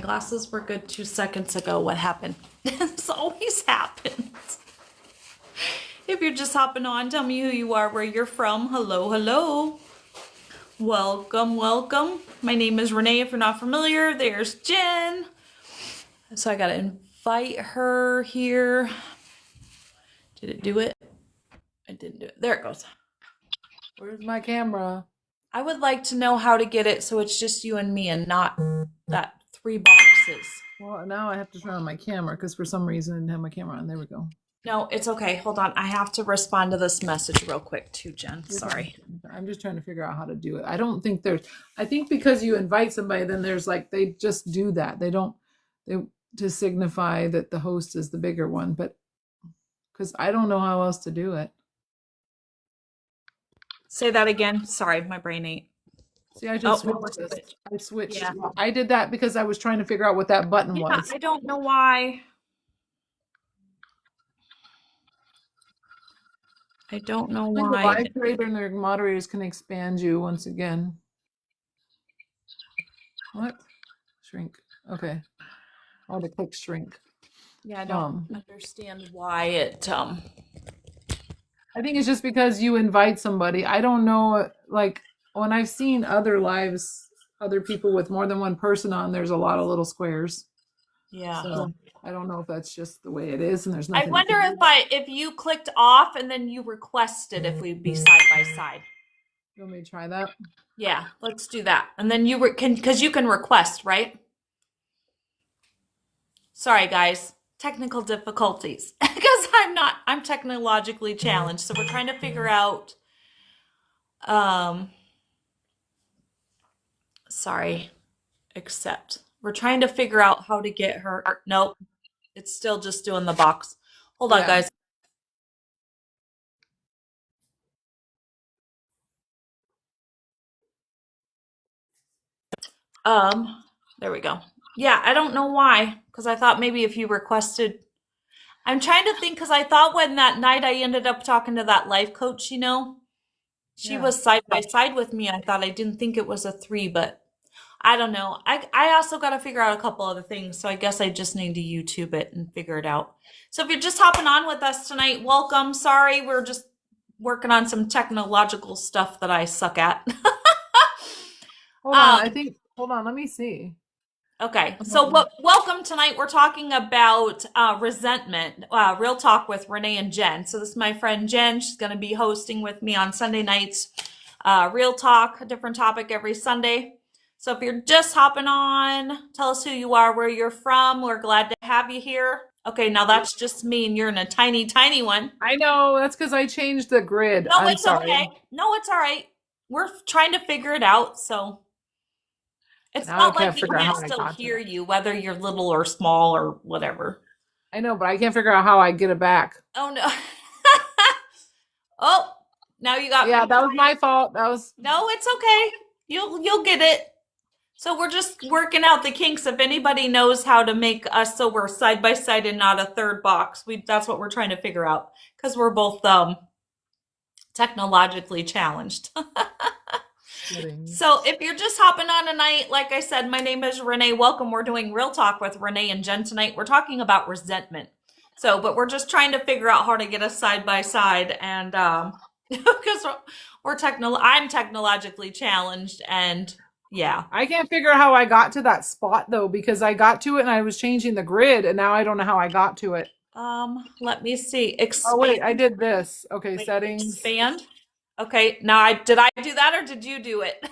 glasses were good 2 seconds ago. What happened? This always happens. If you're just hopping on, tell me who you are, where you're from. Hello, hello. Welcome, welcome. My name is Renee. If you're not familiar, there's Jen. So I gotta invite her here. Did it do it? I didn't do it. There it goes. Where's my camera? I would like to know how to get it so it's just you and me and not that 3 boxes. Well, now I have to turn on my camera because for some reason I didn't have my camera on. There we go. No, it's okay. Hold on. I have to respond to this message real quick too, Jen. Sorry. I'm just trying to figure out how to do it. I think because you invite somebody, then there's like, they just do that. They to signify that the host is the bigger one, but because I don't know how else to do it. Say that again. Sorry, my brain ate. See, I just switched. Yeah. I did that because I was trying to figure out what that button was. I don't know why. I don't know why. The live creator and their moderators can expand you once again. What? Shrink. Okay. I had to click shrink. Yeah, I don't understand why it I think it's just because you invite somebody. I don't know, like when I've seen other lives, other people with more than one person on, there's a lot of little squares. Yeah. So I don't know if that's just the way it is, and there's nothing. I wonder if you clicked off and then you requested if we'd be side by side. You want me to try that? Yeah, let's do that. And then you because you can request, right? Sorry, guys. Technical difficulties because I'm technologically challenged. So we're trying to figure out, we're trying to figure out how to get her. Nope. It's still just doing the box. Hold on, guys. There we go. Yeah, I don't know why, because I thought maybe if you requested, I'm trying to think, because I thought when that night I ended up talking to that life coach, she was side by side with me. I didn't think it was a 3, but I don't know. I also got to figure out a couple other things, so I guess I just need to YouTube it and figure it out. So if you're just hopping on with us tonight, welcome. Sorry, we're just working on some technological stuff that I suck at. Hold on, let me see. Okay, so welcome tonight. We're talking about resentment, Real Talk with Renee and Jen. So this is my friend Jen. She's going to be hosting with me on Sunday nights. Real Talk, a different topic every Sunday. So if you're just hopping on, tell us who you are, where you're from. We're glad to have you here. Okay, now that's just me, and you're in a tiny, tiny one. I know, that's because I changed the grid. No, it's okay. No, it's all right. We're trying to figure it out, so... It's not like we can't still hear you, whether you're little or small or whatever. I know, but I can't figure out how I get it back. Oh, no. Oh, now you got... Yeah, that was my fault. No, it's okay. You'll get it. So we're just working out the kinks. If anybody knows how to make us so we're side by side and not a third box, that's what we're trying to figure out. Because we're both technologically challenged. So if you're just hopping on tonight, like I said, my name is Renee. Welcome. We're doing Real Talk with Renee and Jen tonight. We're talking about resentment. But we're just trying to figure out how to get us side by side, and because I'm technologically challenged, and yeah, I can't figure out how I got to that spot though, because I got to it and I was changing the grid, and now I don't know how I got to it. Let me see. Expand. Oh wait, I did this. Okay, settings. Expand. Okay, now did I do that or did you do it?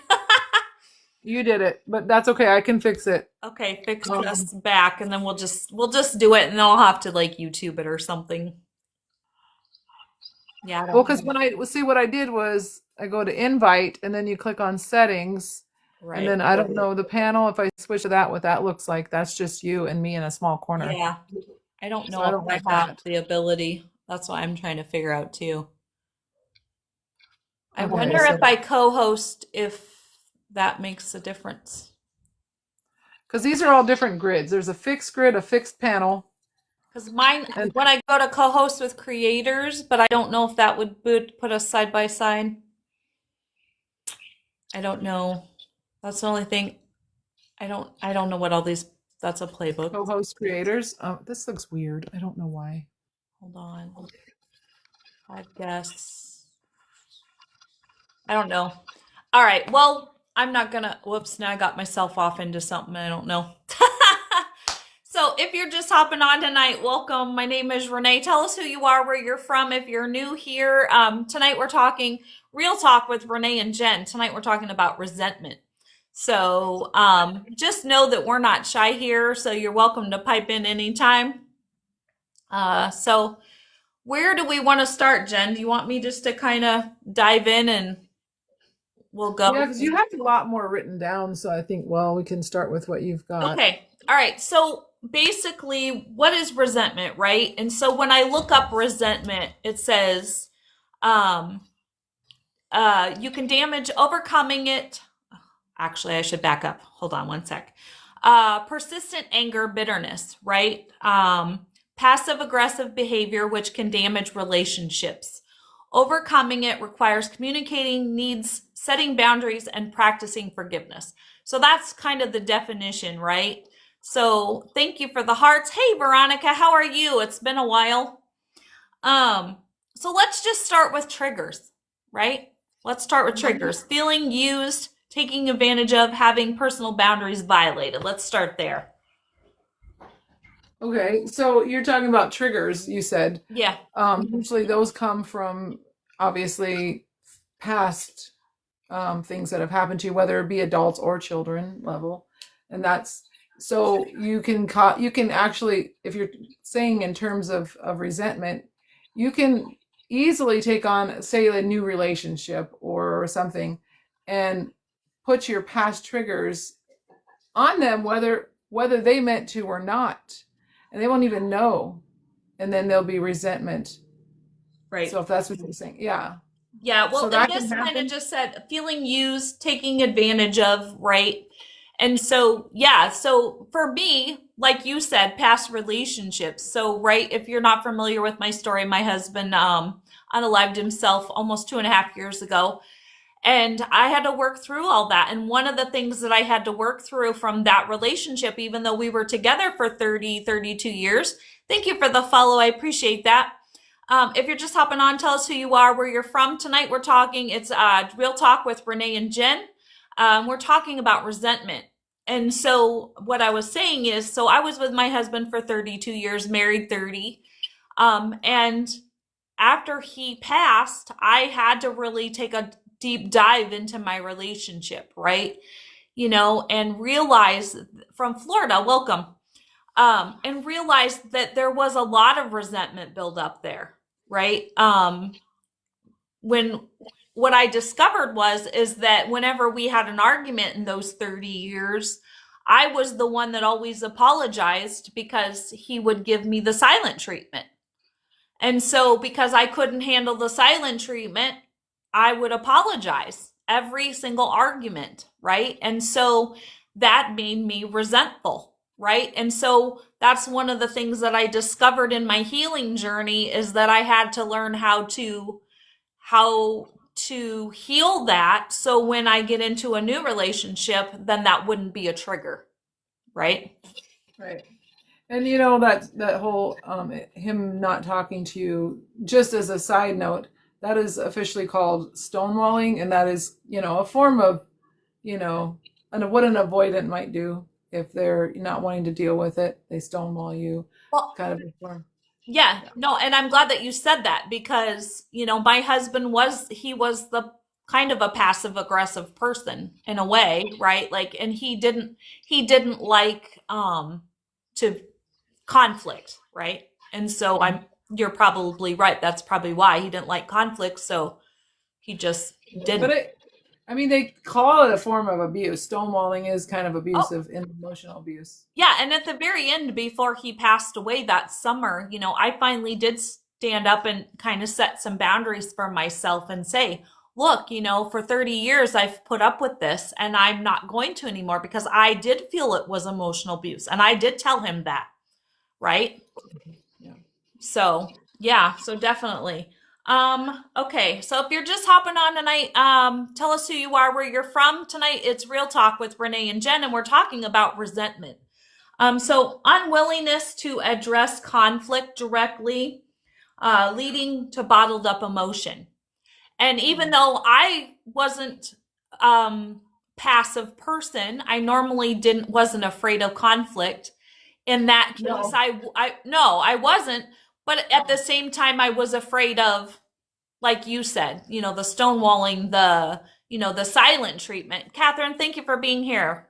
You did it, but that's okay. I can fix it. Okay, fix us back, and then we'll just do it, and then I'll have to like YouTube it or something. Yeah. Well, because what I did was I go to invite, and then you click on settings, right. And then I don't know the panel. If I switch to that, what that looks like, that's just you and me in a small corner. Yeah, I don't know if I have the ability. That's what I'm trying to figure out too. I wonder if I co-host, if that makes a difference. Because these are all different grids. There's a fixed grid, a fixed panel. Because mine, when I go to co-host with creators, but I don't know if that would put us side by side. I don't know. That's the only thing. I don't know what all these That's a playbook. Co-host creators. This looks weird. I don't know why. Hold on. 5 guests. I don't know. All right. Well, I'm not gonna. Whoops! Now I got myself off into something I don't know. So if you're just hopping on tonight, welcome. My name is Renee. Tell us who you are, where you're from. If you're new here, tonight we're talking real talk with Renee and Jen. Tonight we're talking about resentment. So just know that we're not shy here. So you're welcome to pipe in anytime. So where do we want to start, Jen? Do you want me just to kind of dive in and we'll go? Yeah, because you have a lot more written down. So I think, well, we can start with what you've got. Okay. All right. So basically, what is resentment, right? And so when I look up resentment, it says you can damage overcoming it. Actually, I should back up. Hold on one sec. Persistent anger, bitterness, right? Passive aggressive behavior, which can damage relationships. Overcoming it requires communicating needs, setting boundaries, and practicing forgiveness. So that's kind of the definition, right? So thank you for the hearts. Hey, Veronica, how are you? It's been a while. So let's just start with triggers, right? Let's start with triggers. Feeling used, taking advantage of, having personal boundaries violated. Let's start there. Okay, so you're talking about triggers, you said. Yeah. Usually those come from obviously past things that have happened to you, whether it be adults or children level. And that's so you can actually, if you're saying in terms of resentment, you can easily take on, say, a new relationship or something and put your past triggers on them, whether they meant to or not, and they won't even know, and then there'll be resentment. Right. So if that's what you're saying, yeah. Yeah, well, So and that can this kind of happen. just said feeling used, taking advantage of, right? And so, yeah, so for me, like you said, past relationships. So, right, if you're not familiar with my story, my husband unalived himself almost 2.5 years ago. And I had to work through all that. And one of the things that I had to work through from that relationship, even though we were together for 32 years, thank you for the follow. I appreciate that. If you're just hopping on, tell us who you are, where you're from. Tonight we're talking, it's Real Talk with Renee and Jen. We're talking about resentment. And so what I was saying is, so I was with my husband for 32 years, married 30. And after he passed, I had to really take a deep dive into my relationship, right? You know, and realize from Florida, welcome. And realize that there was a lot of resentment built up there, right? When what I discovered is that whenever we had an argument in those 30 years, I was the one that always apologized because he would give me the silent treatment. And so because I couldn't handle the silent treatment, I would apologize every single argument, right? And so that made me resentful, right? And so that's one of the things that I discovered in my healing journey is that I had to learn how to heal that. So when I get into a new relationship, then that wouldn't be a trigger, right? Right. And you know that whole him not talking to you, just as a side note, that is officially called stonewalling, and that is, a form of, what an avoidant might do if they're not wanting to deal with it. They stonewall you, Well, kind of a form. yeah, no, and I'm glad that you said that because, my husband was the kind of a passive aggressive person in a way, right? Like, and he didn't like to conflict, right? And so you're probably right. That's probably why he didn't like conflict. So he just didn't. But they call it a form of abuse. Stonewalling is kind of Oh, abusive and emotional abuse. yeah. And at the very end, before he passed away that summer, I finally did stand up and kind of set some boundaries for myself and say, look, for 30 years, I've put up with this and I'm not going to anymore because I did feel it was emotional abuse. And I did tell him that. Right? Yeah. So, yeah, so definitely. Okay, so if you're just hopping on tonight, tell us who you are, where you're from. Tonight it's Real Talk with Renee and Jen, and we're talking about resentment. So unwillingness to address conflict directly, leading to bottled up emotion. And even Mm. though I wasn't um passive person, I normally didn't wasn't afraid of conflict. In that case, No. I no, I wasn't, but at the same time I was afraid of, like you said, the stonewalling, the silent treatment. Catherine, thank you for being here.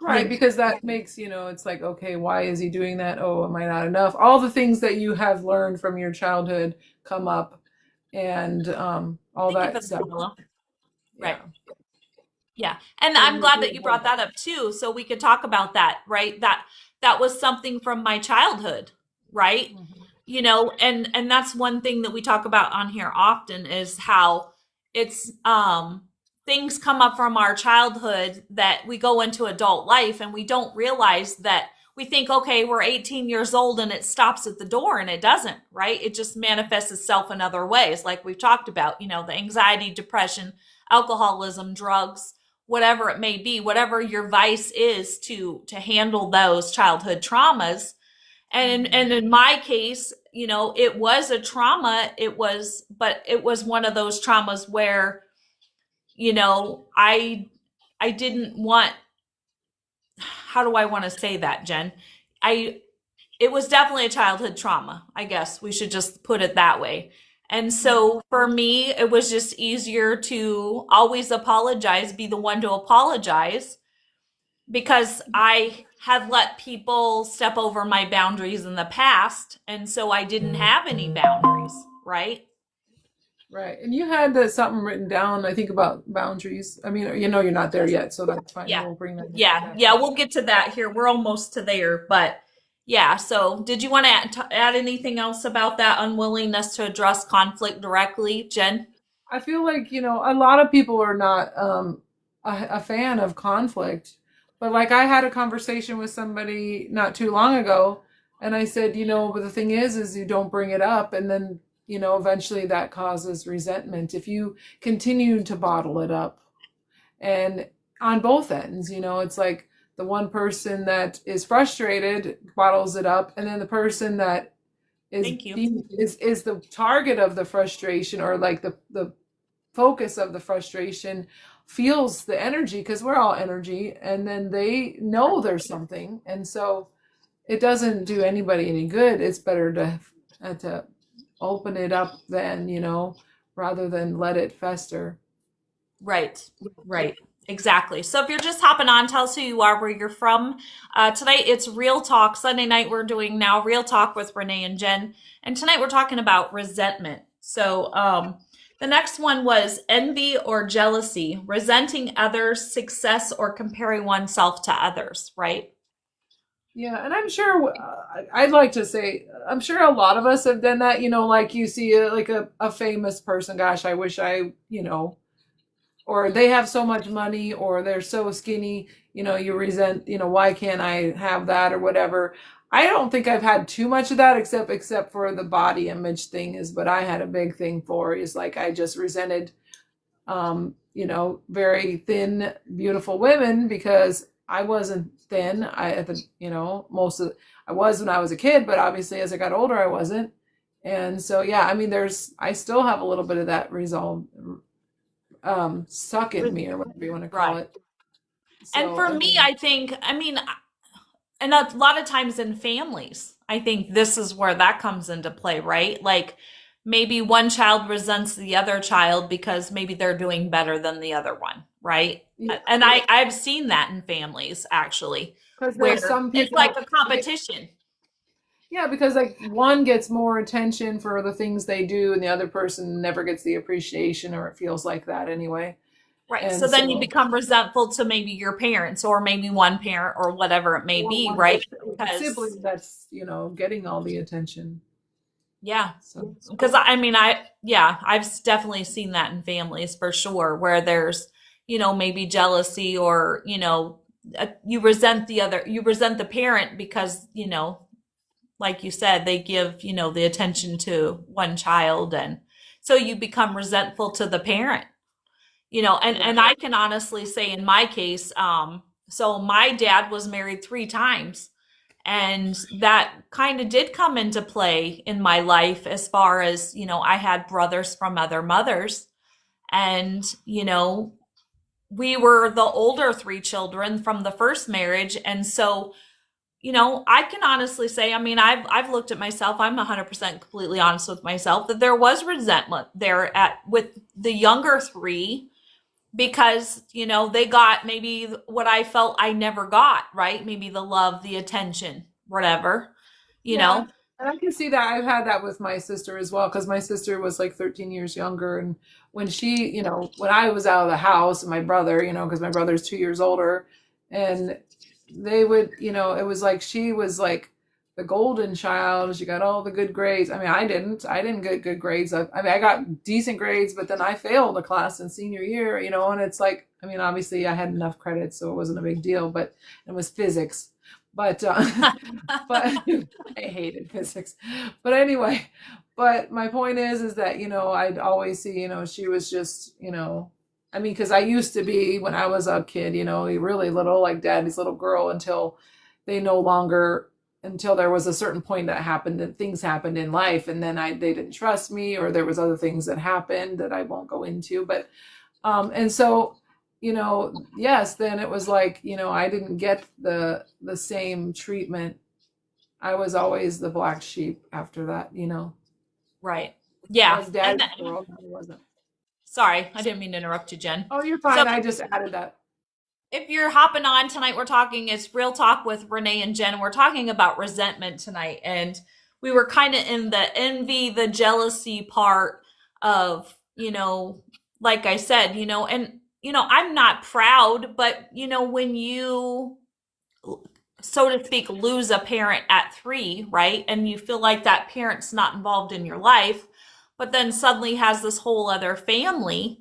Right, The because that makes, it's like, okay, why is he doing that? Oh, am I not enough? All the things that you have learned from your childhood come up and all Thank you for that the stuff. follow. Right. Yeah. Yeah. And So I'm glad that you you avoid brought that. that up too, so we could talk about that, right? That was something from my childhood, right? Mhm. And that's one thing that we talk about on here often is how it's things come up from our childhood that we go into adult life and we don't realize that we think, okay, we're 18 years old and it stops at the door, and it doesn't, right? It just manifests itself in other ways, like we've talked about, the anxiety, depression, alcoholism, drugs, whatever it may be, whatever your vice is to handle those childhood traumas. And Mhm. in my case, it was a trauma. But it was one of those traumas where, I didn't want, how do I want to say that, Jen? I It was definitely a childhood trauma. I guess we should just put it that way. And Mhm. so for me, it was just easier to always apologize, be the one to apologize, because I had let people step over my boundaries in the past. And so I didn't have any boundaries, right? Right. And you had something written down, I think, about boundaries. I mean, you're not there yet, so that's fine. Yeah. We'll bring that Yeah. back Yeah. up. We'll get to that here. We're almost to there. But yeah. So did you want to add anything else about that unwillingness to address conflict directly, Jen? I feel like, a lot of people are not a fan of conflict. But like I had a conversation with somebody not too long ago, and I said, but the thing is you don't bring it up. And then, eventually that causes resentment. If you continue to bottle it up, and on both ends, it's like the one person that is frustrated bottles it up, and then the person that Thank you. is the target of the frustration, or like the focus of the frustration, feels the energy, because we're all energy, and then they know there's something, and so it doesn't do anybody any good. It's better to open it up then, rather than let it fester. Right, right. Exactly. So if you're just hopping on, tell us who you are, where you're from. Tonight it's Real Talk. Sunday night we're doing now Real Talk with Renee and Jen. And tonight we're talking about resentment. So the next one was envy or jealousy, resenting others' success or comparing oneself to others, right? Yeah, and I'm sure, I'd like to say, I'm sure a lot of us have done that, like you see like a famous person, gosh, I wish or they have so much money, or they're so skinny, you resent, why can't I have that, or whatever. I don't think I've had too much of that, except for the body image thing is what I had a big thing for, is like I just resented very thin, beautiful women, because I wasn't thin. Most of I was when I was a kid, but obviously as I got older, I wasn't. And so, yeah, I mean, I still have a little bit of that resolve, stuck in me, or whatever you want to call Right. it. And So, for I me, mean, I think, and a lot of times in families, I think this is where that comes into play, right? Like maybe one child resents the other child because maybe they're doing better than the other one, right? yeah, And I've seen that in families actually, because there's where some it's like people, a competition. yeah, because like one gets more attention for the things they do, and the other person never gets the appreciation, or it feels like that anyway. Right. So And then you so, become resentful to maybe your parents or maybe one parent or whatever it may or be, one right? sibling Because that's, getting all the attention. yeah, So, because I've definitely seen that in families for sure, where there's, maybe jealousy, or, you resent the parent because, like you said, they give, the attention to one child. And so you become resentful to the parent, and right. I can honestly say in my case, So my dad was married 3 times. And that kind of did come into play in my life as far as, I had brothers from other mothers. And, we were the older 3 children from the first marriage. And so, I can honestly say, I mean, I've looked at myself, I'm 100% completely honest with myself, that there was resentment there with the younger 3 because, they got maybe what I felt I never got, right? Maybe the love, the attention, whatever, you Yeah. know? And I can see that. I've had that with my sister as well, because my sister was like 13 years younger. And when when I was out of the house, and my brother, because my brother's 2 years older, and they would, it was like she was like the golden child. She got all the good grades. I mean, I didn't. I didn't get good grades. I mean, I got decent grades, but then I failed a class in senior year, and it's like, I mean, obviously I had enough credits, so it wasn't a big deal, but it was physics. But but I hated physics. But anyway, but my point is that, I'd always see, she was just, I mean, because I used to be, when I was a kid, really little, like daddy's little girl, until they no longer, until there was a certain point that happened, and things happened in life, and then they didn't trust me, or there was other things that happened that I won't go into. But and so, yes, then it was like, I didn't get the same treatment. I was always the black sheep after that. Right. I Yeah. was And daddy's girl, I wasn't. sorry, I didn't mean to interrupt you, Jen. Oh, you're So fine. I just added that. if you're hopping on tonight, we're talking, it's Real Talk with Renee and Jen. We're talking about resentment tonight. And we were kind of in the envy, the jealousy part of, like I said, and, I'm not proud, but, when you, so to speak, lose a parent at 3, right? And you feel like that parent's not involved in your life, but then suddenly has this whole other family,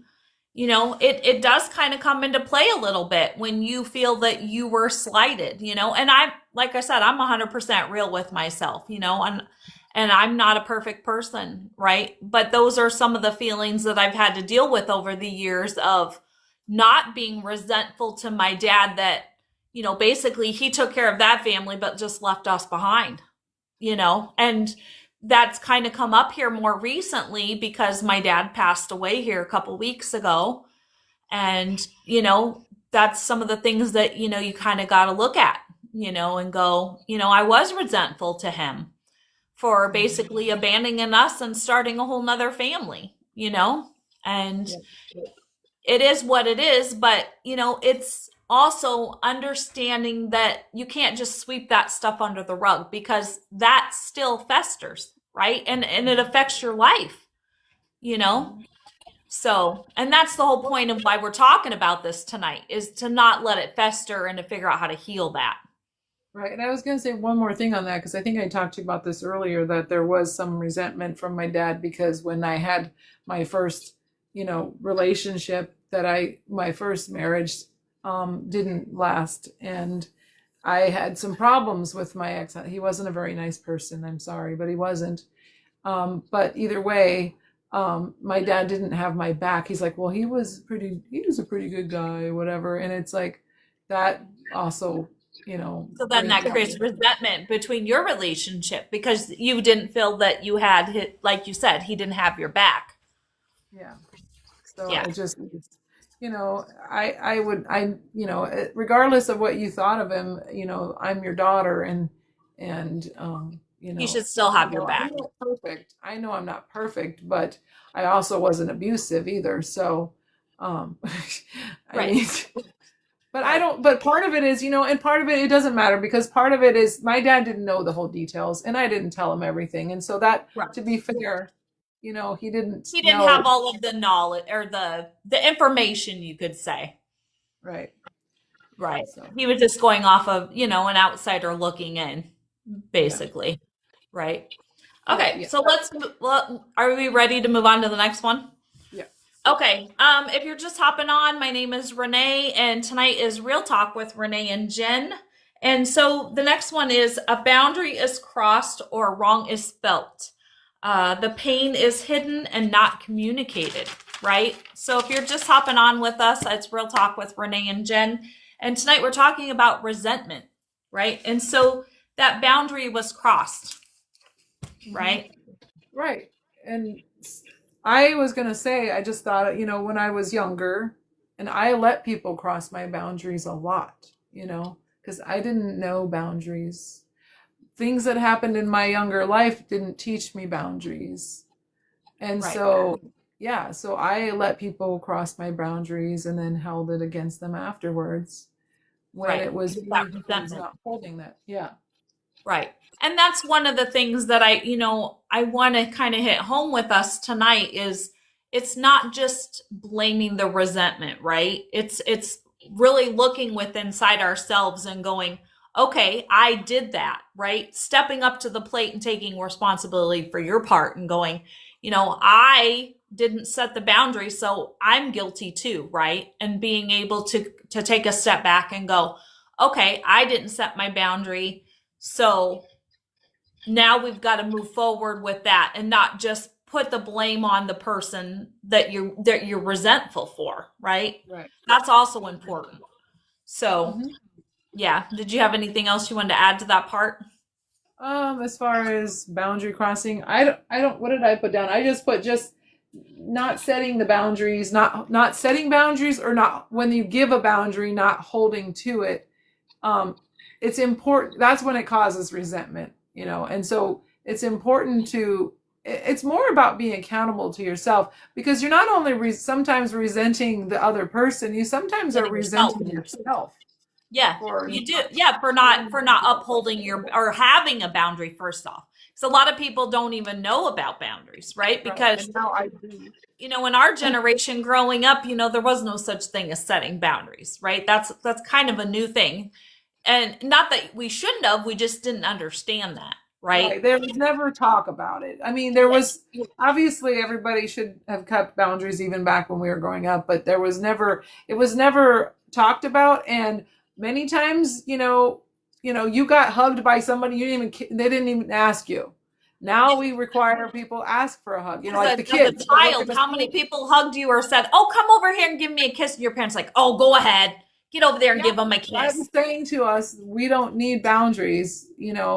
it does kind of come into play a little bit when you feel that you were slighted, and like I said, I'm 100% real with myself, and I'm not a perfect person, right? But those are some of the feelings that I've had to deal with over the years of not being resentful to my dad that, basically he took care of that family, but just left us behind, and that's kind of come up here more recently because my dad passed away here a couple weeks ago. And, that's some of the things that, you kind of got to look at, and go, I was resentful to him for basically abandoning us and starting a whole nother family, and Yeah. it is what it is. But, it's also understanding that you can't just sweep that stuff under the rug because that still festers, right? And it affects your life, you know? So, and that's the whole point of why we're talking about this tonight is to not let it fester and to figure out how to heal that. Right. And I was going to say one more thing on that, because I think I talked to you about this earlier, that there was some resentment from my dad because when I had my first, relationship, my first marriage didn't last. And I had some problems with my ex. He wasn't a very nice person. I'm sorry, but he wasn't. But either way, my dad didn't have my back. He's like, well, he was a pretty good guy, whatever. And it's like that also, So then that creates resentment between your relationship because you didn't feel that you had, like you said, he didn't have your back. Yeah. So Yeah. I just, regardless of what you thought of him, I'm your daughter, and You should still have your I'm back. not perfect. I know I'm not perfect, but I also wasn't abusive either. So, I Right. mean, but I don't, but part of it is, and part of it doesn't matter because part of it is my dad didn't know the whole details and I didn't tell him everything. And so that, Right. to be fair, he didn't He didn't know. have all of the knowledge or the information, you could say. Right. Right. So, He was just going off of, an outsider looking in, basically. Right. Okay. yeah. So are we ready to move on to the next one? Yeah. Okay. If you're just hopping on, my name is Renee, and tonight is Real Talk with Renee and Jen. And so the next one is a boundary is crossed or wrong is felt. The pain is hidden and not communicated, right? So if you're just hopping on with us, it's Real Talk with Renee and Jen. And tonight we're talking about resentment, right? And so that boundary was crossed, right? Right. And I was going to say, I just thought, when I was younger, and I let people cross my boundaries a lot, because I didn't know boundaries. Things that happened in my younger life didn't teach me boundaries. And Right. so, yeah, so I let people cross my boundaries and then held it against them afterwards when Right. it was That me who was resentment. not holding that. Yeah. Right. And that's one of the things that I want to kind of hit home with us tonight is it's not just blaming the resentment, right? It's really looking within inside ourselves and going, okay, I did that, right? Stepping up to the plate and taking responsibility for your part and going, I didn't set the boundary, so I'm guilty too, right? And being able to take a step back and go, okay, I didn't set my boundary, so now we've got to move forward with that and not just put the blame on the person that you're resentful for, right? Right. That's also important. So, Hmm. yeah, did you have anything else you wanted to add to that part? As far as boundary crossing, I don't, what did I put down? I just put just not setting the boundaries, not setting boundaries, or not, when you give a boundary, not holding to it. Um, it's important. That's when it causes resentment, and so it's important to, it's more about being accountable to yourself, because you're not only sometimes resenting the other person, you sometimes are Setting yourself. resenting yourself Yeah, for you do. not Yeah, for not holding for on not to it. upholding your or having a boundary first off. Because a lot of people don't even know about boundaries, right? Right. Because And now I do. in our generation growing up, there was no such thing as setting boundaries, right? That's kind of a new thing. And not that we shouldn't have, we just didn't understand that, right? Right. There was never talk about it. I mean, there was, obviously everybody should have kept boundaries even back when we were growing up, but it was never talked about. And many times, you got hugged by somebody they didn't even ask you. Now we require people ask for a hug, As like a, the as a kids. I work child, in a how many school. people hugged you or said, "Oh, come over here and give me a kiss"? And your parents like, "Oh, go ahead, get over there and Yeah. give them a I'm kiss." saying to us, we don't need boundaries,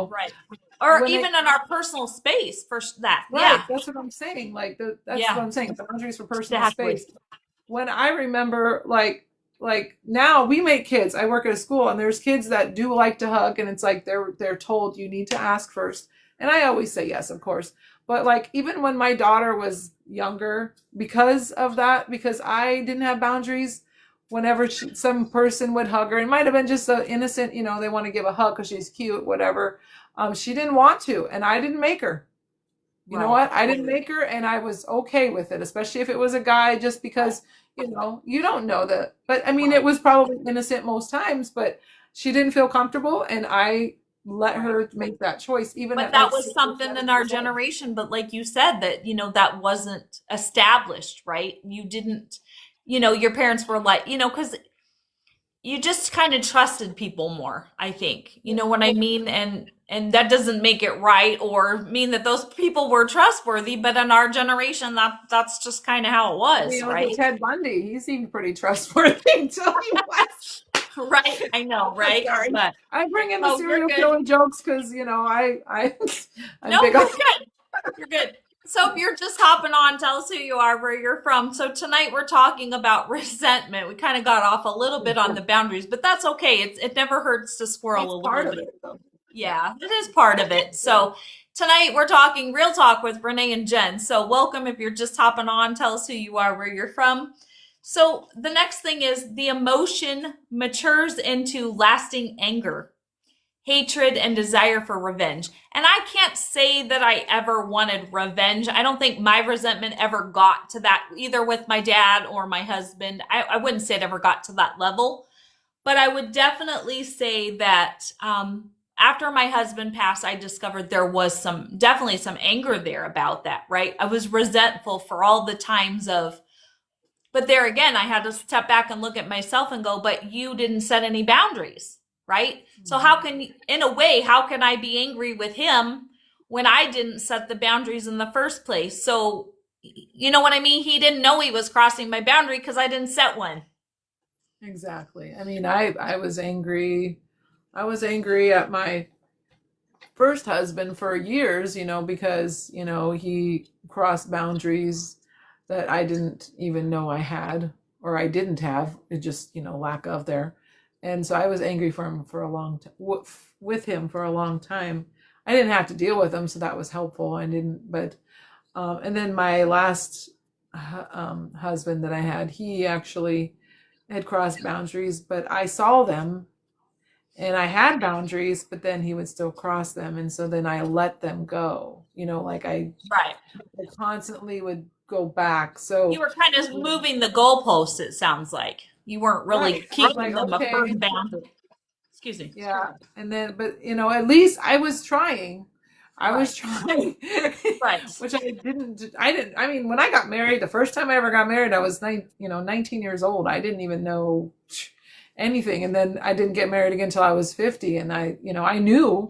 Right. Or when it, even in our personal space for that. right. Yeah, That's what I'm saying. Like that's what yeah, I'm saying. Boundaries for personal exactly. space. When I remember, like now we make kids. I work at a school, and there's kids that do like to hug, and it's like they're told you need to ask first, and I always say yes, of course. But like even when my daughter was younger, because of that, because I didn't have boundaries, whenever some person would hug her, it might have been just an innocent, they want to give a hug because she's cute, whatever. She didn't want to, and I didn't make her. You know Right. what? I didn't make her, and I was okay with it, especially if it was a guy, just because, you don't know that. But I mean, it Right. was probably innocent most times, but she didn't feel comfortable, and I let Right. her make that choice, even But at that like was 6 or something in 7 our years old. generation. But like you said, that, that wasn't established, right? You didn't, your parents were like, because you just kind of trusted people more, I think. You Yeah. know what I mean? And that doesn't make it right or mean that those people were trustworthy, but in our generation that's just kind of how it I was, mean, look at right? Ted Bundy. He seemed pretty trustworthy until he was. Right. I know, I'm right? sorry. But I bring in the oh, you're serial good. killer jokes because, I'm No, big on. you're good. You're good. So if you're just hopping on, tell us who you are, where you're from. So tonight we're talking about resentment. We kind of got off a little bit on the boundaries, but that's okay. It never hurts to swirl It's a little part of bit. it, though. Yeah, it is part of it. So tonight we're talking real talk with Renee and Jen. So welcome if you're just hopping on. Tell us who you are, where you're from. So the next thing is the emotion matures into lasting anger, hatred, and desire for revenge. And I can't say that I ever wanted revenge. I don't think my resentment ever got to that, either with my dad or my husband. I wouldn't say it ever got to that level, but I would definitely say that after my husband passed, I discovered there was definitely some anger there about that, right? I was resentful for all the times but there again, I had to step back and look at myself and go, but you didn't set any boundaries, right? So in a way, how can I be angry with him when I didn't set the boundaries in the first place? So, you know what I mean? He didn't know he was crossing my boundary because I didn't set one. Exactly. I mean, I was angry. I was angry at my first husband for years, because, he crossed boundaries that I didn't even know I had or I didn't have. It just, lack of there. And so I was angry for him for a long time, with him for a long time. I didn't have to deal with him, so that was helpful. I didn't, but, and then my last husband that I had, he actually had crossed boundaries, but I saw them and I had boundaries, but then he would still cross them. And so then I let them go, like Right. I constantly would go back. You So, were kind of moving the goalposts, it sounds like. You weren't really right. keeping Like, them a okay. firm boundary. Excuse me. Yeah. And then, but, at least I was trying. I Right. was trying, Right. which I mean, when I got married, the first time I ever got married, I was 19 years old. I didn't even know anything. And then I didn't get married again until I was 50. And I knew,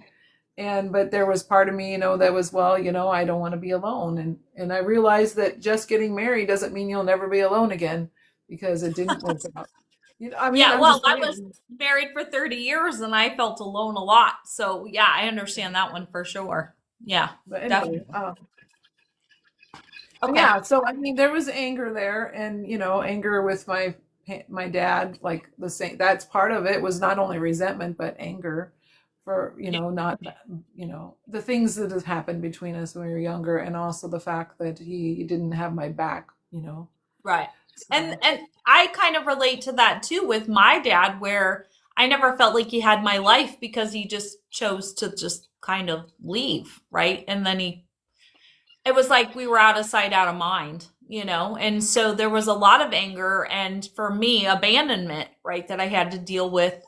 but there was part of me, that was, well, I don't want to be alone. And I realized that just getting married doesn't mean you'll never be alone again, because it didn't work out. I mean, Yeah, I'm well, just I was saying. married for 30 years and I felt alone a lot. So, yeah, I understand that one for sure. Yeah, But anyway, definitely. but Okay. yeah, so I mean, there was anger there, and anger with my dad, like the same. That's part of it, was not only resentment but anger for not the things that have happened between us when we were younger, and also the fact that he didn't have my back. Right. And So and I kind of relate to that too with my dad, where I never felt like he had my life because he just chose to just kind of leave, right? And then it was like we were out of sight, out of mind, you know? And so there was a lot of anger and for me, abandonment, right, that I had to deal with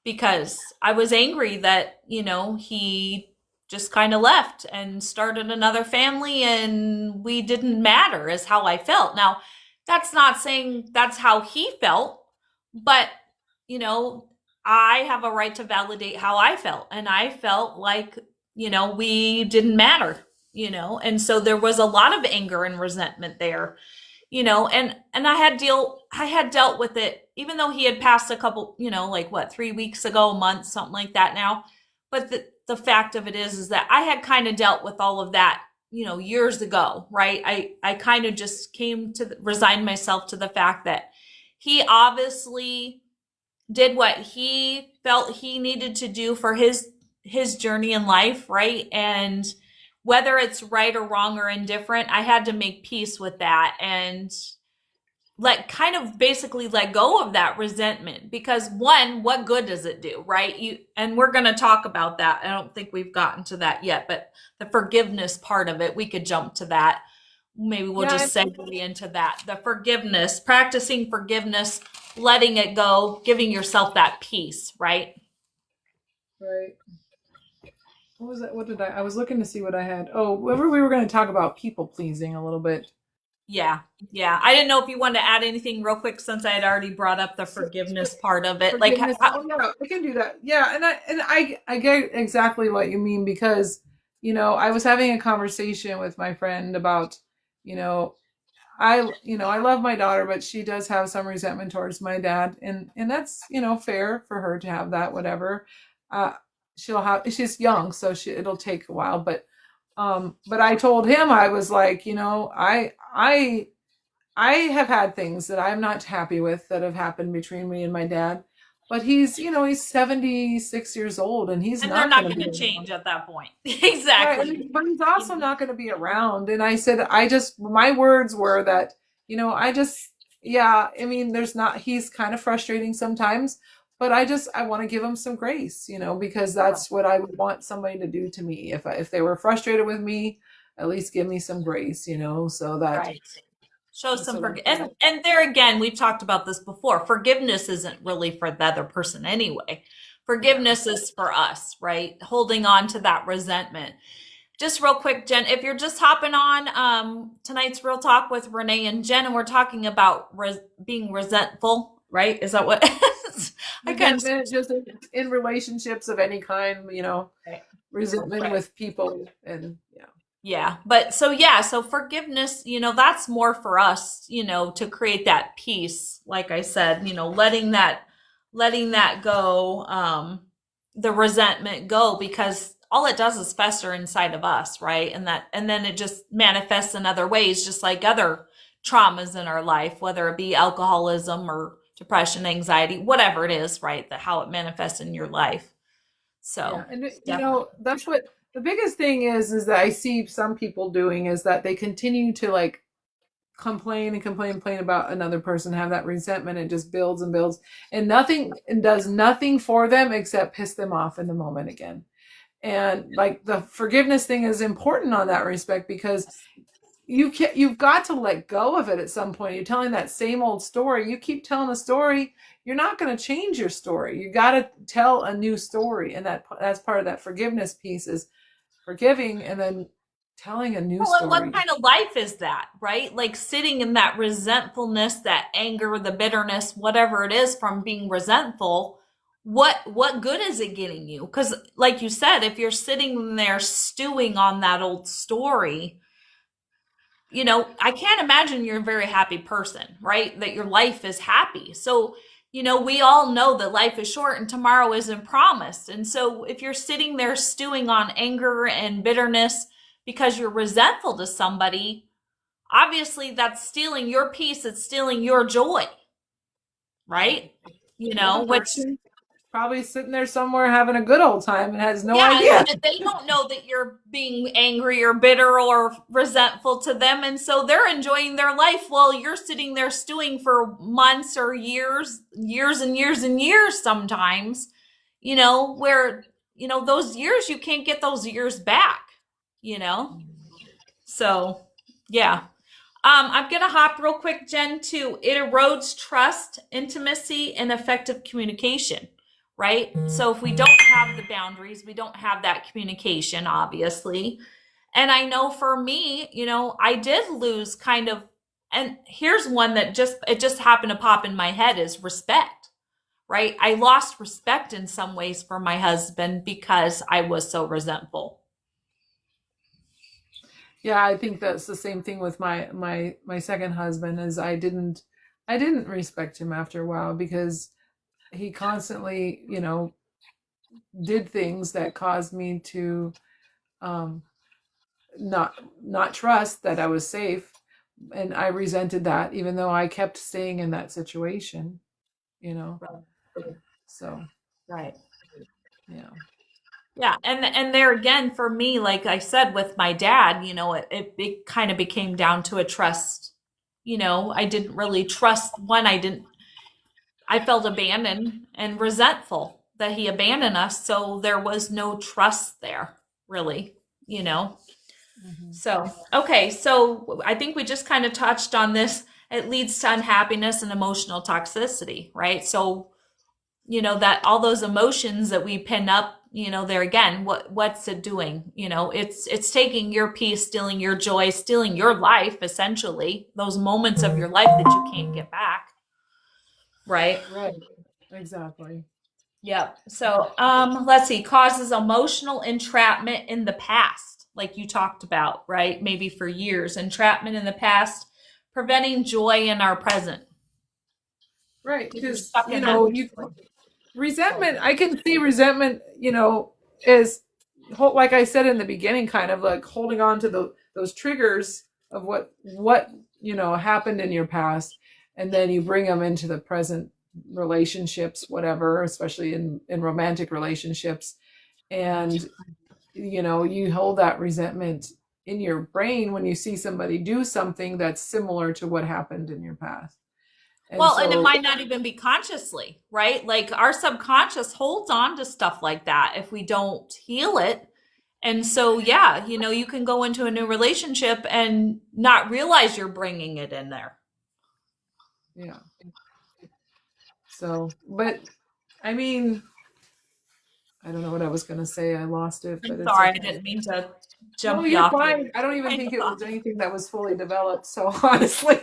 because I was angry that, he just kind of left and started another family and we didn't matter, is how I felt. Now, that's not saying that's how he felt, but, you know, I have a right to validate how I felt. And I felt like, we didn't matter, and so there was a lot of anger and resentment there, and I had dealt with it even though he had passed a couple, like what, 3 weeks ago, a month, something like that now. But the fact of it is that I had kind of dealt with all of that, years ago, right? I kind of just came to resign myself to the fact that he obviously did what he felt he needed to do for his journey in life, right? And whether it's right or wrong or indifferent, I had to make peace with that and kind of basically let go of that resentment, because one, what good does it do, right? And we're going to talk about that. I don't think we've gotten to that yet, but the forgiveness part of it, we could jump to that. Maybe we'll yeah, just segue into that. The forgiveness, practicing forgiveness, letting it go, giving yourself that peace, right? right. What was that? What did I was looking to see what I had. Oh, we were going to talk about people pleasing a little bit. Yeah. Yeah. I didn't know if you wanted to add anything real quick since I had already brought up the So, forgiveness part of it. Like, forgiveness. Oh yeah, I can do that. Yeah, and I get exactly what you mean, because I was having a conversation with my friend about you know I love my daughter, but she does have some resentment towards my dad, and that's fair for her to have that. Whatever, uh, she's young, so it'll take a while, but I told him, I was like, I have had things that I'm not happy with that have happened between me and my dad. But he's 76 years old, and he's and they're not not going to going be to around. change at that point. Right. Exactly. But he's also not going to be around. And I said, my words were that, yeah, I mean, he's kind of frustrating sometimes, but I want to give him some grace, because that's what I would want somebody to do to me. If they were frustrated with me, at least give me some grace, so that, Right. Show some so that, and there again, we've talked about this before. Forgiveness isn't really for the other person anyway. yeah. Forgiveness is for us, right? Holding on to that resentment. Just real quick, Jen, if you're just hopping on, tonight's Real Talk with Renee and Jen, and we're talking about being resentful, right? Is that what I kind of Resentment, just in relationships of any kind, right. resentment Right. with people, and yeah. Yeah. But so, yeah, so forgiveness, that's more for us, to create that peace. Like I said, letting that go, the resentment go, because all it does is fester inside of us, right? And then it just manifests in other ways, just like other traumas in our life, whether it be alcoholism or depression, anxiety, whatever it is, right? That how it manifests in your life. Yeah, So, and definitely. that's what the biggest thing is that I see some people doing is that they continue to like complain and complain about another person, have that resentment, it just builds and builds, and nothing and does nothing for them except piss them off in the moment again. And like the forgiveness thing is important on that respect because you've got to let go of it at some point. You're telling that same old story. You keep telling the story, you're not going to change your story. You got to tell a new story, and that's part of that forgiveness piece is forgiving and then telling a new Well, and what story. kind of life is that, right? Like sitting in that resentfulness, that anger, the bitterness, whatever it is from being resentful. What good is it getting you? Because, like you said, if you're sitting there stewing on that old story, I can't imagine you're a very happy person, right? That your life is happy. So, we all know that life is short and tomorrow isn't promised. And so, if you're sitting there stewing on anger and bitterness because you're resentful to somebody, obviously that's stealing your peace, it's stealing your joy, right? The other Which, person probably sitting there somewhere having a good old time and has no yeah, idea. and they don't know that you're being angry or bitter or resentful to them. And so they're enjoying their life while you're sitting there stewing for months or years and years and years sometimes, where, those years, you can't get those years back, you know? So, yeah. I'm going to hop real quick, Jen, to it erodes trust, intimacy, and effective communication, right? So if we don't have the boundaries, we don't have that communication, obviously. And I know for me, I did lose kind of, and here's one that it just happened to pop in my head is respect, right? I lost respect in some ways for my husband because I was so resentful. Yeah, I think that's the same thing with my second husband is I didn't respect him after a while because he constantly, did things that caused me to um not not trust that I was safe, and I resented that even though I kept staying in that situation, you know. So, Right. yeah. Yeah, and there again for me, like I said with my dad, it kind of became down to a trust. I didn't really trust one. I felt abandoned and resentful that he abandoned us, so there was no trust there, really, you know. Mhm. So, okay, so I think we just kind of touched on this. It leads to unhappiness and emotional toxicity, right? So, that all those emotions that we pin up, there again, what's it doing? It's taking your peace, stealing your joy, stealing your life, essentially, those moments of your life that you can't get back, right? Right. Exactly. Yep. So, let's see, causes emotional entrapment in the past, like you talked about, right? Maybe for years, entrapment in the past, preventing joy in our present. Right, You're because stuck in that. you resentment, I can see resentment, is like I said in the beginning, kind of like holding on to those triggers of what happened in your past, and then you bring them into the present relationships, whatever, especially in romantic relationships, and you hold that resentment in your brain when you see somebody do something that's similar to what happened in your past. And Well, and it so, might not even be consciously, right? Like our subconscious holds on to stuff like that if we don't heal it. And so, yeah, you can go into a new relationship and not realize you're bringing it in there. yeah. So, but I mean, I don't know what I was going to say. I lost it, but I'm it's sorry, I okay. didn't mean to No, jump you you're off your fine. I don't even train think of it thought. was anything that was fully developed. So honestly,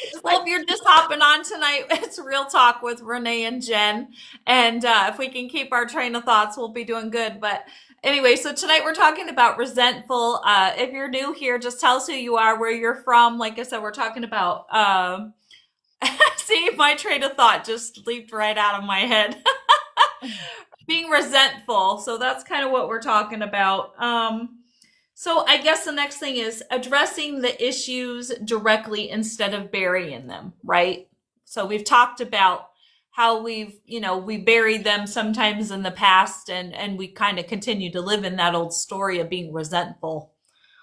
it's Well, like, if you're just hopping on tonight, it's Real Talk with Renee and Jen. And if we can keep our train of thoughts, we'll be doing good. But Anyway, so tonight we're talking about resentful. If you're new here, just tell us who you are, where you're from. Like I said, we're talking about see, my train of thought just leaped right out of my head. Being resentful. So that's kind of what we're talking about. So I guess the next thing is addressing the issues directly instead of burying them, right? So we've talked about how we buried them sometimes in the past, and we kind of continue to live in that old story of being resentful.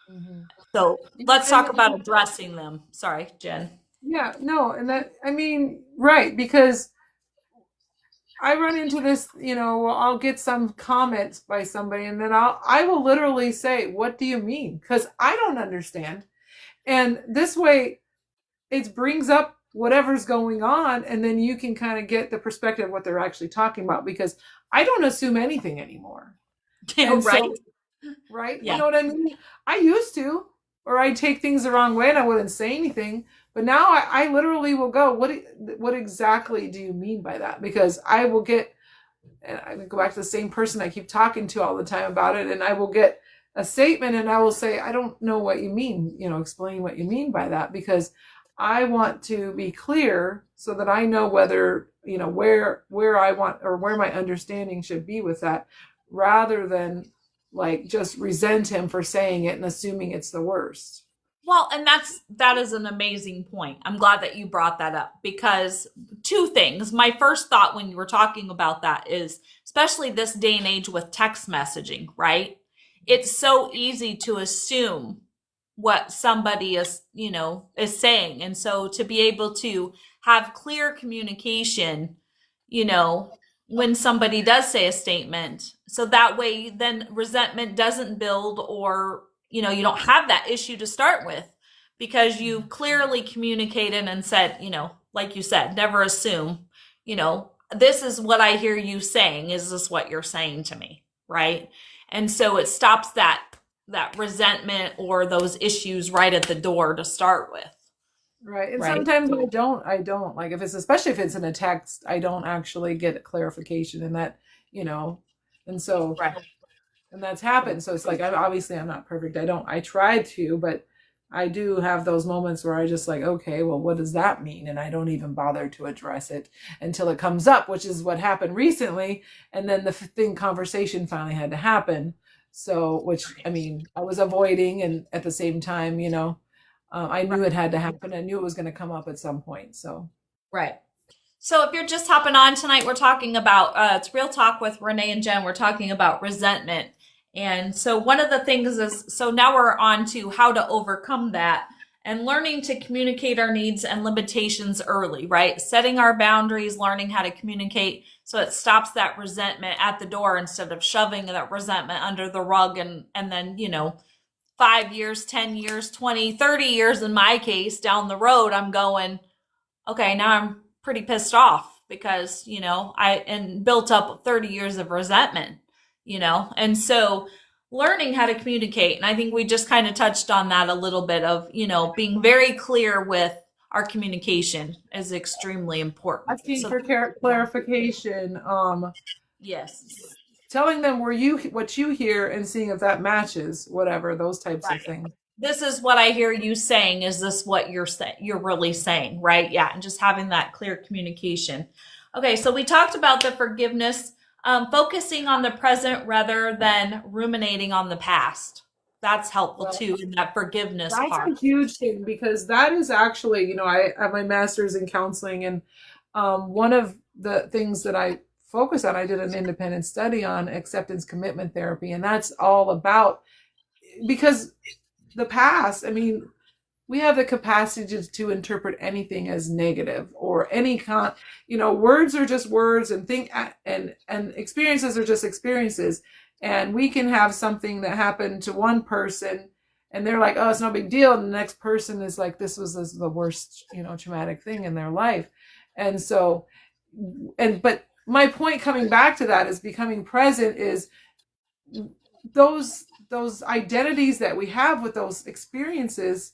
Mhm. So let's talk And about addressing them. Sorry, Jen. yeah, no, and that, I mean, right, because I run into this, well, I'll get some comments by somebody and then I will literally say, "What do you mean?" Because I don't understand. And this way it brings up whatever's going on, and then you can kind of get the perspective of what they're actually talking about, because I don't assume anything anymore. And Right? so, right? You Yeah. know what I mean? I used to, or I'd take things the wrong way and I wouldn't say anything. But now I literally will go, what exactly do you mean by that? Because I will get, and I go back to the same person I keep talking to all the time about it, and I will get a statement and I will say, I don't know what you mean, explain what you mean by that, because I want to be clear so that I know whether, where I want, or where my understanding should be with that, rather than like just resent him for saying it and assuming it's the worst. Well, and that is an amazing point. I'm glad that you brought that up because two things. My first thought when you were talking about that is, especially this day and age with text messaging, right? It's so easy to assume what somebody is saying. And so to be able to have clear communication, you know, when somebody does say a statement, so that way then resentment doesn't build, or you don't have that issue to start with because you clearly communicated and said, like you said, never assume, this is what I hear you saying. Is this what you're saying to me? Right. And so it stops that resentment or those issues right at the door to start with. Right. And Right. sometimes I don't like, if it's, especially if it's in a text, I don't actually get a clarification in that, you know, and so, Right. and that's happened. So it's like, obviously I'm not perfect. I try to, but I do have those moments where I just like, okay, well, what does that mean? And I don't even bother to address it until it comes up, which is what happened recently. And then the conversation finally had to happen. So, which, I mean, I was avoiding, and at the same time, I knew it had to happen. I knew it was going to come up at some point. So, Right. So if you're just hopping on tonight, we're talking about it's Real Talk with Renee and Jen. We're talking about resentment. And so one of the things is, so now we're on to how to overcome that and learning to communicate our needs and limitations early, right? Setting our boundaries, learning how to communicate so it stops that resentment at the door instead of shoving that resentment under the rug, and then, 5 years, 10 years, 20, 30 years in my case down the road, I'm going, okay, now I'm pretty pissed off because, I and built up 30 years of resentment, and so learning how to communicate. And I think we just kind of touched on that a little bit of, being very clear with our communication is extremely important. asking So, for clarification, yes. telling them what you hear and seeing if that matches, whatever, those types of Right. things. This is what I hear you saying. Is this what you're saying? You're really saying, right? Yeah. And just having that clear communication. Okay. So we talked about the forgiveness, focusing on the present rather than ruminating on the past. That's helpful Well, too in that forgiveness that's part. a huge thing, because that is actually, I have my master's in counseling, and one of the things that I focus on, I did an independent study on acceptance commitment therapy, and that's all about, because the past, I mean, we have the capacity to interpret anything as negative, or any words are just words, and and experiences are just experiences. And we can have something that happened to one person and they're like, oh, it's no big deal, and the next person is like, this the worst, traumatic thing in their life. And so, but my point coming back to that is becoming present is those identities that we have with those experiences.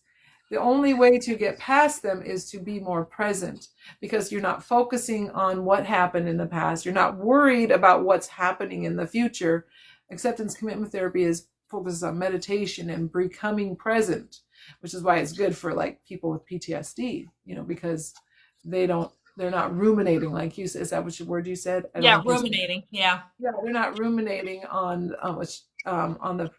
The only way to get past them is to be more present, because you're not focusing on what happened in the past. You're not worried about what's happening in the future. acceptance commitment therapy is focuses on meditation and becoming present, which is why it's good for like people with PTSD, because they're not ruminating like you said. Is that what your word you said? I don't know Yeah, if you said. ruminating. Yeah. Yeah, they're not ruminating which on the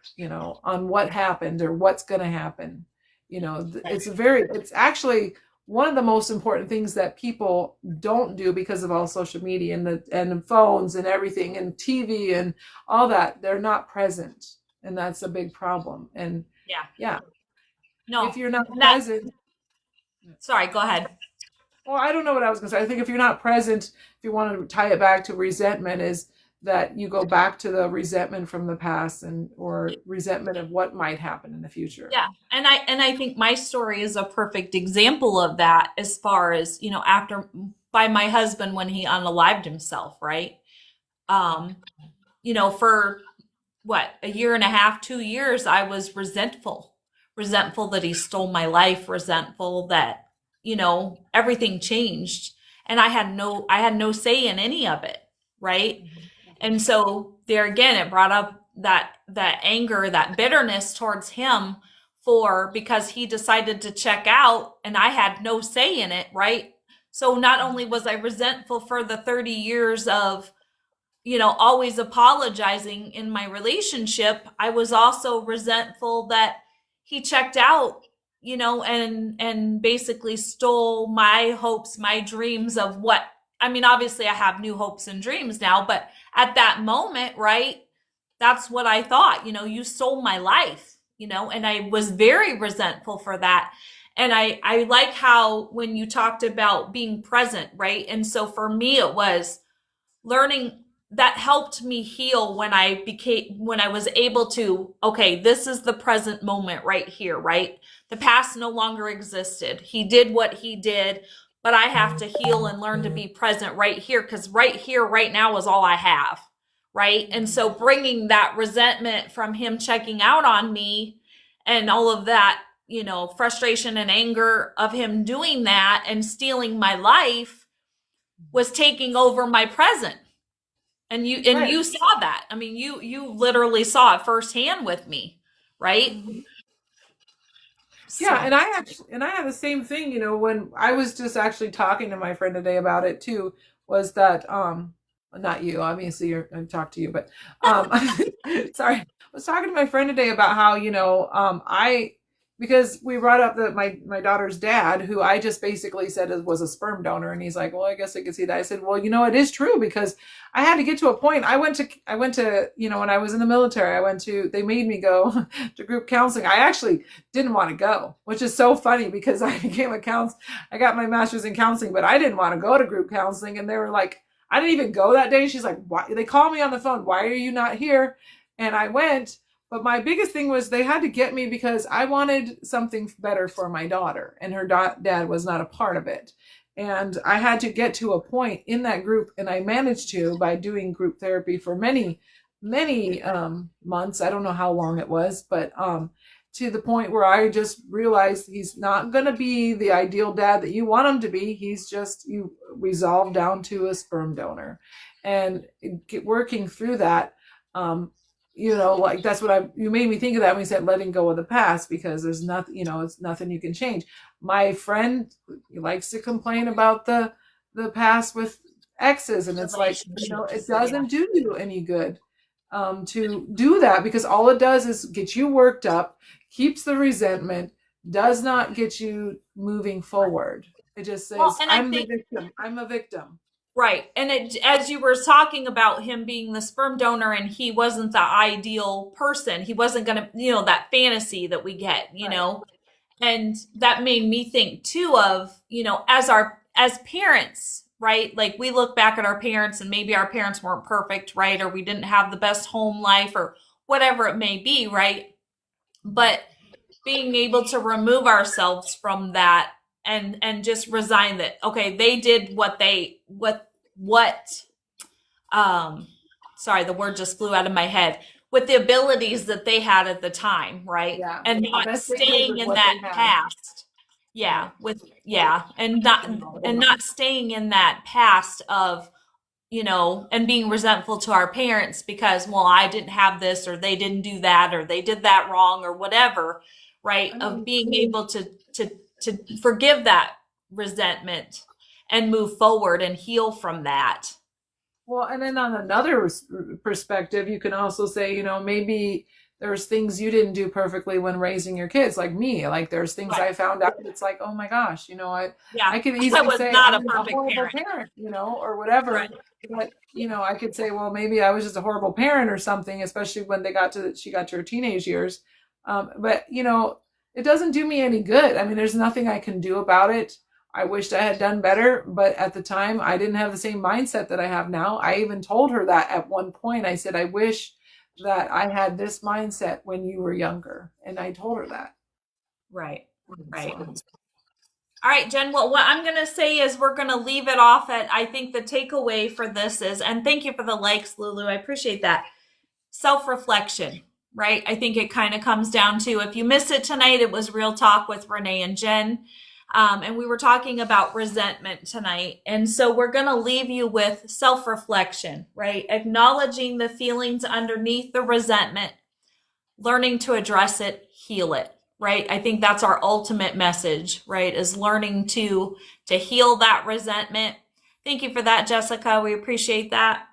on what happened or what's going to happen. It's actually one of the most important things that people don't do because of all social media and the phones and everything and TV and all that. They're not present, and that's a big problem. And Yeah. yeah, if No. you're not And that, present, sorry, go ahead. well, I don't know what I was going to say. I think if you're not present, if you want to tie it back to resentment, is that you go back to the resentment from the past or resentment of what might happen in the future. Yeah. And I think my story is a perfect example of that as far as, after by my husband when he unalived himself, right? Um, for what, a year and a half, 2 years, I was resentful that he stole my life, resentful that, everything changed. And I had no say in any of it. Right. And so there again, it brought up that anger, that bitterness towards him because he decided to check out and I had no say in it. Right. So not only was I resentful for the 30 years of always apologizing in my relationship, I was also resentful that he checked out, and basically stole my hopes, my dreams of what I mean, obviously I have new hopes and dreams now, but at that moment, right? That's what I thought, you stole my life, and I was very resentful for that. And I like how when you talked about being present, right? And so for me, it was learning that helped me heal when I was able to, okay, this is the present moment right here, right? The past no longer existed. He did what he did, but I have to heal and learn to be present right here because right here, right now is all I have, right? And so bringing that resentment from him checking out on me and all of that, frustration and anger of him doing that and stealing my life was taking over my present. And Right. you saw that. I mean, you literally saw it firsthand with me, right? Yeah, So, and I have the same thing, when I was just actually talking to my friend today about it too, was that not you, obviously I talked to you, but um sorry. I was talking to my friend today about how, I because we brought up that my daughter's dad, who I just basically said was a sperm donor, and he's like, well, I guess I could see that. I said, well, it is true because I had to get to a point. I went to, when I was in the military, they made me go to group counseling. I actually didn't want to go, which is so funny because I got my master's in counseling, but I didn't want to go to group counseling. And they were like, I didn't even go that day. She's like, why? They called me on the phone. Why are you not here? And I went. But my biggest thing was they had to get me because I wanted something better for my daughter, and her dad was not a part of it. And I had to get to a point in that group, and I managed to by doing group therapy for many, many months. I don't know how long it was, but to the point where I just realized he's not going to be the ideal dad that you want him to be. He's just you resolved down to a sperm donor, and working through that. Like that's what you made me think of that when you said letting go of the past, because there's nothing, it's nothing you can change. My friend likes to complain about the past with exes, and it's like, it doesn't do you any good to do that, because all it does is get you worked up, keeps the resentment, does not get you moving forward. It just well, says, and I I'm the think victim. I'm a victim. right. And as you were talking about him being the sperm donor and he wasn't the ideal person, he wasn't going to, that fantasy that we get, Right. and that made me think too of, as parents, right? Like we look back at our parents and maybe our parents weren't perfect, right? Or we didn't have the best home life or whatever it may be, right? But being able to remove ourselves from that and just resign that, okay, they did what sorry, the word just flew out of my head, with the abilities that they had at the time, right? Yeah. And The not best they did staying with in what that they had. past. Yeah, Right. and not staying in that past of and being resentful to our parents because, well, I didn't have this or they didn't do that or they did that wrong or whatever, right? I Of mean, being able to forgive that resentment and move forward and heal from that. well, and then on another perspective, you can also say, maybe there's things you didn't do perfectly when raising your kids, like me. Like there's things Right. I found out. It's like, oh my gosh, Yeah. I could I easily was say not a I'm a perfect horrible parent. parent, or whatever. Right. But I could say, well, maybe I was just a horrible parent or something, especially when she got to her teenage years. But it doesn't do me any good. I mean, there's nothing I can do about it. I wished I had done better, but at the time I didn't have the same mindset that I have now. I even told her that at one point. I said, I wish that I had this mindset when you were younger. And I told her that. Right. Right. So, All right, Jen. Well, what I'm going to say is we're going to leave it off at, I think the takeaway for this is, and thank you for the likes, Lulu. I appreciate that. Self reflection, right? I think it kind of comes down to, if you missed it tonight, it was Real Talk with Renee and Jen. And we were talking about resentment tonight. And so we're going to leave you with self reflection, right? Acknowledging the feelings underneath the resentment, learning to address it, heal it, right? I think that's our ultimate message, right? Is learning to heal that resentment. Thank you for that, Jessica. We appreciate that.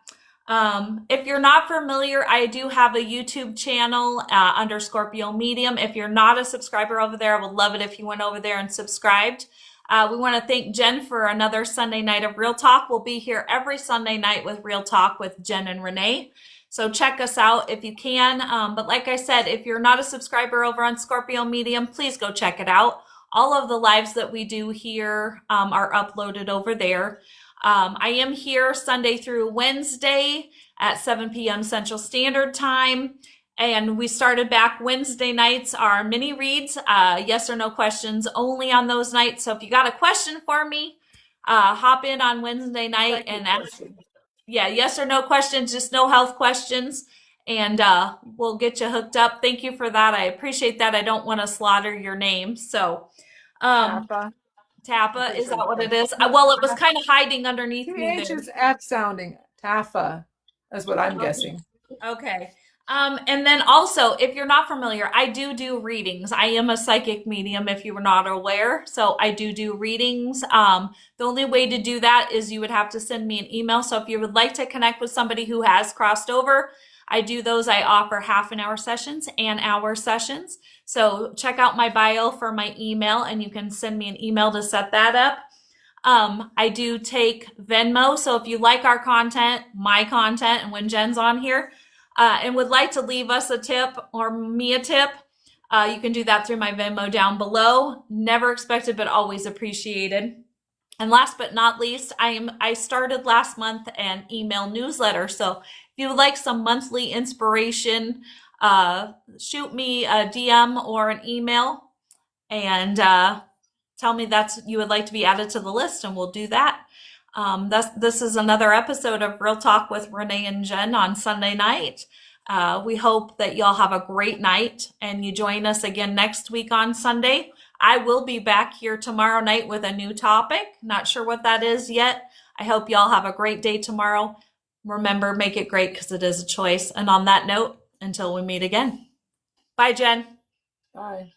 If you're not familiar, I do have a YouTube channel under Scorpio Medium. If you're not a subscriber over there, I would love it if you went over there and subscribed. We want to thank Jen for another Sunday night of Real Talk. We'll be here every Sunday night with Real Talk with Jen and Renee. So check us out if you can. But like I said, if you're not a subscriber over on Scorpio Medium, please go check it out. All of the lives that we do here are uploaded over there. I am here Sunday through Wednesday at 7 p.m. Central Standard Time. And we started back Wednesday nights, our mini reads, yes or no questions only on those nights. So if you got a question for me, hop in on Wednesday night and ask. Yeah, yes or no questions, just no health questions. And we'll get you hooked up. Thank you for that. I appreciate that. I don't want to slaughter your name. So, Tappa. Tappa, is that what it is? Well, it was kind of hiding underneath me TH there. is F sounding. Taffa. That's what I'm guessing. Okay. And then also, if you're not familiar, I do readings. I am a psychic medium, if you were not aware. So I do readings. The only way to do that is you would have to send me an email. So if you would like to connect with somebody who has crossed over, I do those. I offer half-an-hour sessions and hour sessions. So check out my bio for my email, and you can send me an email to set that up. I do take Venmo. So if you like our content, my content, and when Jen's on here, and would like to leave us a tip or me a tip, you can do that through my Venmo down below. Never expected, but always appreciated. And last but not least, I started last month an email newsletter. So if you would like some monthly inspiration, shoot me a DM or an email and tell me you would like to be added to the list, and we'll do that. This is another episode of Real Talk with Renee and Jen on Sunday night. We hope that y'all have a great night and you join us again next week on Sunday. I will be back here tomorrow night with a new topic. Not sure what that is yet. I hope y'all have a great day tomorrow. Remember, make it great because it is a choice. And on that note, until we meet again. Bye, Jen. Bye.